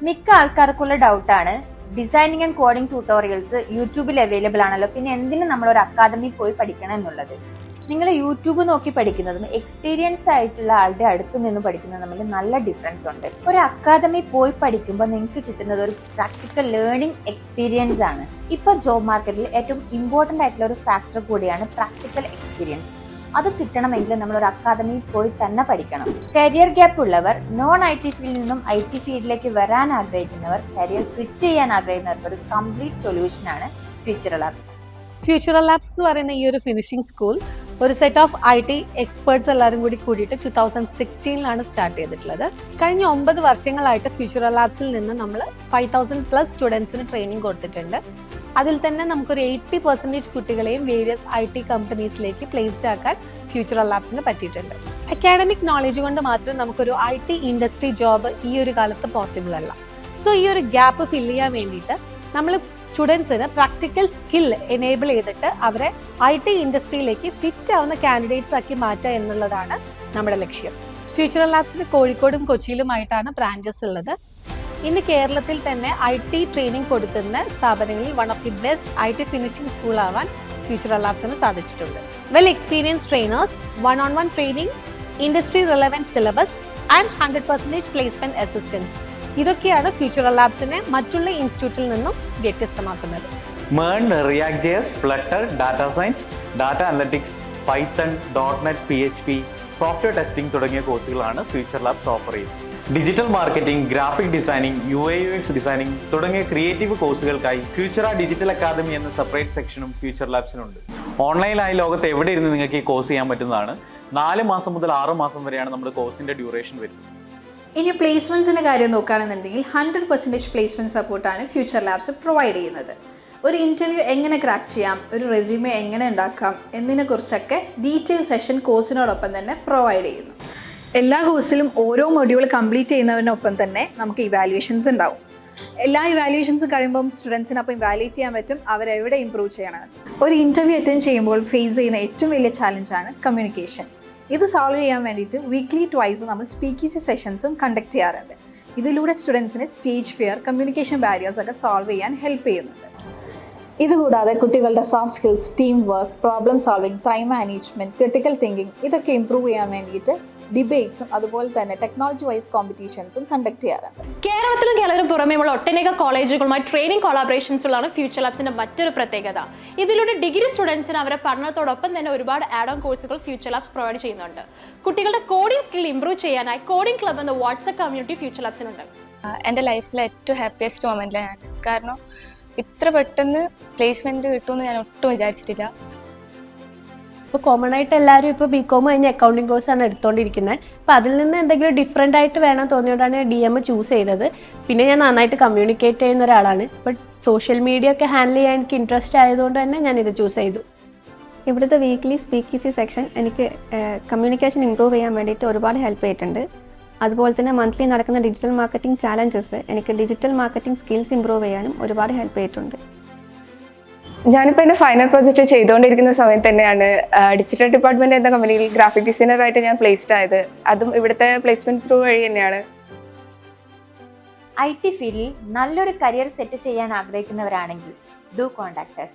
മിക്ക ആൾക്കാർക്കുള്ള ഡൗട്ടാണ് designing and coding tutorials യൂട്യൂബിൽ available ആണല്ലോ, പിന്നെ എന്തിനും നമ്മൾ ഒരു അക്കാദമി പോയി പഠിക്കണം എന്നുള്ളത്. നിങ്ങൾ യൂട്യൂബ് നോക്കി പഠിക്കുന്നതും എക്സ്പീരിയൻസ് ആയിട്ടുള്ള ആളുടെ അടുത്ത് നിന്ന് പഠിക്കുന്നതും തമ്മിൽ നല്ല ഡിഫറൻസ് ഉണ്ട്. ഒരു അക്കാദമി പോയി പഠിക്കുമ്പോൾ നിങ്ങൾക്ക് കിട്ടുന്നത് ഒരു പ്രാക്ടിക്കൽ ലേണിംഗ് എക്സ്പീരിയൻസ് ആണ്. ഇപ്പൊ ജോബ് മാർക്കറ്റിൽ ഏറ്റവും ഇമ്പോർട്ടന്റ് ആയിട്ടുള്ള ഒരു ഫാക്ടർ കൂടിയാണ് പ്രാക്ടിക്കൽ എക്സ്പീരിയൻസ്. അത് കിട്ടണമെങ്കിൽ നമ്മൾ ഒരു അക്കാദമിയിൽ പോയി തന്നെ പഠിക്കണം. കരിയർ ഗ്യാപ്പ് ഉള്ളവർ, നോൺ IT ഫീൽഡിൽ നിന്നും IT ഫീൽഡിലേക്ക് വരാൻ ആഗ്രഹിക്കുന്നവർ, കരിയർ സ്വിച്ച് ചെയ്യാൻ ആഗ്രഹിക്കുന്നവർക്ക് ഒരു കംപ്ലീറ്റ് സൊല്യൂഷൻ ആണ് ഫ്യൂച്ചർ ലാബ്സ്. ഫ്യൂച്ചർ ലാബ്സ് എന്ന് പറയുന്ന ഈ ഒരു ഫിനിഷിംഗ് സ്കൂൾ ഒരു സെറ്റ് ഓഫ് IT എക്സ്പേർട്സ് എല്ലാവരും കൂടിയിട്ട് 2016 സ്റ്റാർട്ട് ചെയ്തിട്ടുള്ളത്. കഴിഞ്ഞ 9 വർഷങ്ങളായിട്ട് ഫ്യൂച്ചർ ലാബ്സിൽ നിന്ന് നമ്മൾ 5000+ സ്റ്റുഡൻസിന് ട്രെയിനിങ് കൊടുത്തിട്ടുണ്ട്. അതിൽ തന്നെ നമുക്കൊരു 80% കുട്ടികളെയും വേരിയസ് IT കമ്പനീസിലേക്ക് പ്ലേസ്ഡ് ആക്കാൻ ഫ്യൂച്ചർ ലാബ്സിന് പറ്റിയിട്ടുണ്ട്. അക്കാഡമിക് നോളജ് കൊണ്ട് മാത്രം നമുക്കൊരു IT ഇൻഡസ്ട്രി ജോബ് ഈ ഒരു കാലത്ത് പോസിബിൾ അല്ല. സോ ഈ ഒരു ഗ്യാപ്പ് ഫില്ല് ചെയ്യാൻ വേണ്ടിയിട്ട് നമ്മൾ സ്റ്റുഡൻസിന് പ്രാക്ടിക്കൽ സ്കിൽ എനേബിൾ ചെയ്തിട്ട് അവരെ IT ഇൻഡസ്ട്രിയിലേക്ക് ഫിറ്റ് ആവുന്ന കാൻഡിഡേറ്റ്സ് ആക്കി മാറ്റുക എന്നുള്ളതാണ് നമ്മുടെ ലക്ഷ്യം. ഫ്യൂച്ചർ ലാബ്സിന് കോഴിക്കോടും കൊച്ചിയിലുമായിട്ടാണ് ബ്രാഞ്ചസ് ഉള്ളത്. ഇന്ന് കേരളത്തിൽ തന്നെ IT ട്രെയിനിങ് കൊടുക്കുന്ന സ്ഥാപനങ്ങളിൽ one of the best IT finishing school ആവാൻ ഫ്യൂച്ചർ ലാബ്സിന് സാധിച്ചിട്ടുണ്ട്. Well experience trainers, 1-on-1 training, industry relevant syllabus and 100% placement assistance, ഇതൊക്കെയാണ് ഫ്യൂച്ചർ ലാബ്സിനെ മറ്റുള്ള ഇൻസ്റ്റിറ്റ്യൂട്ടിൽ നിന്നും വ്യത്യസ്തമാക്കുന്നത്. MERN, React.js, Flutter, Data Science, Data Analytics, Python, .NET, PHP, software testing തുടങ്ങിയ കോഴ്സുകളാണ് future labs offer ചെയ്യുന്നത്. Digital marketing, graphic designing, UI/UX designing തുടങ്ങിയ creative കോഴ്സുകൾക്കായി future digital academy എന്ന സെപ്പറേറ്റ് സെക്ഷനും ഫ്യൂച്ചർ ലാബ്സിനുണ്ട്. ഓൺലൈനായി ലോകത്ത് എവിടെ ഇരുന്ന് നിങ്ങൾക്ക് ഈ കോഴ്സ് ചെയ്യാൻ പറ്റുന്നതാണ്. 4 മാസം മുതൽ 6 മാസം വരെയാണ് നമ്മുടെ കോഴ്സിന്റെ ഡ്യൂറേഷൻ വരുന്നത്. ഇനി പ്ലേസ്മെൻറ്റ്സിൻ്റെ കാര്യം നോക്കുകയാണെന്നുണ്ടെങ്കിൽ 100% പ്ലേസ്മെൻറ്റ് സപ്പോർട്ടാണ് ഫ്യൂച്ചർ ലാബ്സ് പ്രൊവൈഡ് ചെയ്യുന്നത്. ഒരു ഇൻ്റർവ്യൂ എങ്ങനെ ക്രാക്ക് ചെയ്യാം, ഒരു റെസ്യൂമെ എങ്ങനെ ഉണ്ടാക്കാം എന്നതിനെക്കുറിച്ചൊക്കെ ഡീറ്റെയിൽ സെഷൻ കോഴ്സിനോടൊപ്പം തന്നെ പ്രൊവൈഡ് ചെയ്യുന്നു. എല്ലാ കോഴ്സിലും ഓരോ മൊഡ്യൂൾ കംപ്ലീറ്റ് ചെയ്യുന്നതിനൊപ്പം തന്നെ നമുക്ക് ഇവാലുവേഷൻസ് ഉണ്ടാവും. എല്ലാ ഇവാലുവേഷൻസും കഴിയുമ്പം സ്റ്റുഡൻസിന് അപ്പം ഇവാലുവേറ്റ് ചെയ്യാൻ പറ്റും അവരെവിടെ ഇമ്പ്രൂവ് ചെയ്യണം. ഒരു ഇൻ്റർവ്യൂ അറ്റൻഡ് ചെയ്യുമ്പോൾ ഫേസ് ചെയ്യുന്ന ഏറ്റവും വലിയ ചാലഞ്ചാണ് കമ്മ്യൂണിക്കേഷൻ. ഇത് സോൾവ് ചെയ്യാൻ വേണ്ടിയിട്ട് വീക്ക്ലി ട്വൈസ് നമ്മൾ സ്പീക്കീസി സെഷൻസും കണ്ടക്ട് ചെയ്യാറുണ്ട്. ഇതിലൂടെ സ്റ്റുഡൻസിന് സ്റ്റേജ് ഫിയർ, കമ്മ്യൂണിക്കേഷൻ ബാരിയേഴ്സ് ഒക്കെ സോൾവ് ചെയ്യാൻ ഹെൽപ്പ് ചെയ്യുന്നുണ്ട്. ഇതുകൂടാതെ കുട്ടികളുടെ soft skills, team work, problem solving, time management, critical thinking ഇതൊക്കെ ഇമ്പ്രൂവ് ചെയ്യാൻ വേണ്ടിയിട്ട് ഡിബേറ്റ്സും അതുപോലെ തന്നെ ടെക്നോളജി വൈസ് കോമ്പറ്റീഷൻസും കണ്ടക്ട് ചെയ്യാറുണ്ട്. കേരളത്തിലും കേരളത്തിന് പുറമേയുള്ള ഒട്ടനേക കോളേജുകളുമായി ട്രെയിനിങ് കൊളാബറേഷൻസുകളാണ് ഫ്യൂച്ചർ ലാബ്സിന്റെ മറ്റൊരു പ്രത്യേകത. ഇതിലൂടെ ഡിഗ്രി സ്റ്റുഡൻസിന് അവരെ പഠനത്തോടൊപ്പം തന്നെ ഒരുപാട് ആഡ് ഓൺ കോഴ്സുകൾ ഫ്യൂച്ചർ ലാബ്സ് പ്രൊവൈഡ് ചെയ്യുന്നുണ്ട്. കുട്ടികളുടെ കോഡിംഗ് സ്കിൽ ഇംപ്രൂവ് ചെയ്യാനായി കോഡിംഗ് ക്ലബ് എന്ന വാട്സ്ആപ്പ് കമ്മ്യൂണിറ്റി ഫ്യൂച്ചർ ലാബ്സിനുണ്ട്. എൻ്റെ ലൈഫിലെ ഏറ്റവും ഹാപ്പിയസ്റ്റ് മൊമെന്റിലാണ്, കാരണം ഇത്ര പെട്ടെന്ന് പ്ലേസ്മെന്റ് കിട്ടുമെന്ന് ഞാൻ ഒട്ടും വിചാരിച്ചിട്ടില്ല. ഇപ്പോൾ കോമൺ ആയിട്ട് എല്ലാവരും ഇപ്പോൾ BCom കഴിഞ്ഞ് അക്കൗണ്ടിങ് കോഴ്സാണ് എടുത്തുകൊണ്ടിരിക്കുന്നത്. അപ്പോൾ അതിൽ നിന്ന് എന്തെങ്കിലും ഡിഫറെൻ്റ് ആയിട്ട് വേണം തോന്നിയോണ്ടാണ് DM ചൂസ് ചെയ്തത്. പിന്നെ ഞാൻ നന്നായിട്ട് കമ്മ്യൂണിക്കേറ്റ് ചെയ്യുന്ന ഒരാളാണ്. ബട്ട് സോഷ്യൽ മീഡിയ ഒക്കെ ഹാൻഡിൽ ചെയ്യാൻ എനിക്ക് ഇൻട്രസ്റ്റ് ആയതുകൊണ്ട് തന്നെ ഞാൻ ഇത് ചൂസ് ചെയ്തു. ഇവിടുത്തെ വീക്ക്ലി സ്പീക്കീസി സെക്ഷൻ എനിക്ക് കമ്മ്യൂണിക്കേഷൻ ഇമ്പ്രൂവ് ചെയ്യാൻ വേണ്ടിയിട്ട് ഒരുപാട് ഹെൽപ്പ് ചെയ്തിട്ടുണ്ട്. അതുപോലെ തന്നെ മന്ത്ലി നടക്കുന്ന ഡിജിറ്റൽ മാർക്കറ്റിംഗ് ചാലഞ്ചസ് എനിക്ക് ഡിജിറ്റൽ മാർക്കറ്റിംഗ് സ്കിൽസ് ഇമ്പ്രൂവ് ചെയ്യാനും ഒരുപാട് ഹെൽപ്പ് ചെയ്തിട്ടുണ്ട്. ഞാനിപ്പോൾ എൻ്റെ ഫൈനൽ പ്രോജക്റ്റ് ചെയ്തുകൊണ്ടിരിക്കുന്ന സമയത്ത് തന്നെയാണ് ഡിജിറ്റൽ ഡിപ്പാർട്ട്മെൻറ്റ് എന്ന കമ്പനിയിൽ ഗ്രാഫിക് ഡിസൈനറായിട്ട് ഞാൻ പ്ലേസ്ഡ് ആയത്. അതും ഇവിടുത്തെ പ്ലേസ്മെൻറ്റ് ത്രൂ വഴി തന്നെയാണ്. IT ഫീൽഡിൽ നല്ലൊരു കരിയർ സെറ്റ് ചെയ്യാൻ ആഗ്രഹിക്കുന്നവരാണെങ്കിൽ ഡു കോൺടാക്ട് us.